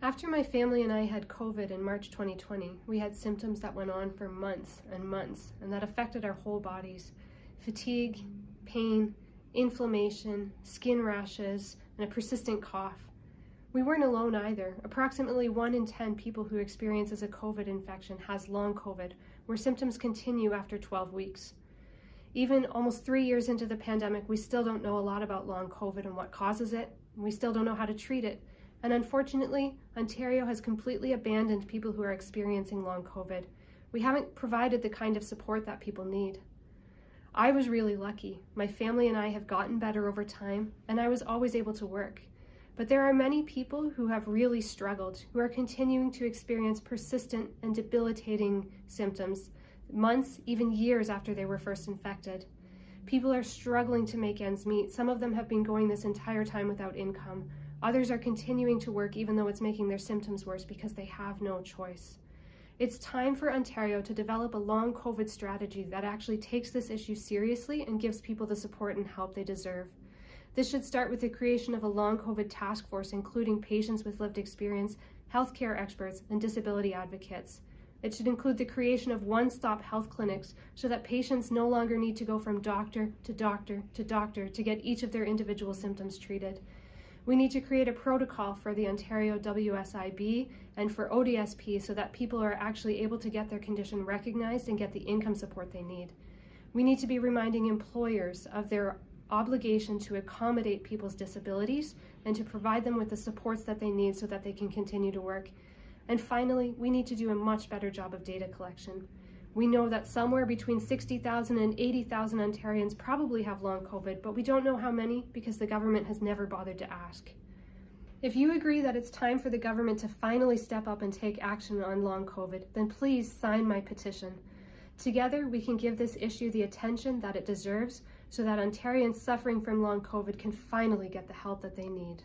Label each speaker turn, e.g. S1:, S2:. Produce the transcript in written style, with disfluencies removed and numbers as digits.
S1: After my family and I had COVID in March 2020, we had symptoms that went on for months and months, and that affected our whole bodies. Fatigue, pain, inflammation, skin rashes, and a persistent cough. We weren't alone either. Approximately 1 in 10 people who experiences a COVID infection has long COVID, where symptoms continue after 12 weeks. Even almost 3 years into the pandemic, we still don't know a lot about long COVID and what causes it. We still don't know how to treat it. And unfortunately, Ontario has completely abandoned people who are experiencing long COVID. We haven't provided the kind of support that people need. I was really lucky. My family and I have gotten better over time, and I was always able to work. But there are many people who have really struggled, who are continuing to experience persistent and debilitating symptoms, months, even years after they were first infected. People are struggling to make ends meet. Some of them have been going this entire time without income. Others are continuing to work even though it's making their symptoms worse because they have no choice. It's time for Ontario to develop a long COVID strategy that actually takes this issue seriously and gives people the support and help they deserve. This should start with the creation of a long COVID task force, including patients with lived experience, healthcare experts, and disability advocates. It should include the creation of one-stop health clinics so that patients no longer need to go from doctor to doctor to doctor to get each of their individual symptoms treated. We need to create a protocol for the Ontario WSIB and for ODSP so that people are actually able to get their condition recognized and get the income support they need. We need to be reminding employers of their obligation to accommodate people's disabilities and to provide them with the supports that they need so that they can continue to work. And finally, we need to do a much better job of data collection. We know that somewhere between 60,000 and 80,000 Ontarians probably have long COVID, but we don't know how many because the government has never bothered to ask. If you agree that it's time for the government to finally step up and take action on long COVID, then please sign my petition. Together, we can give this issue the attention that it deserves so that Ontarians suffering from long COVID can finally get the help that they need.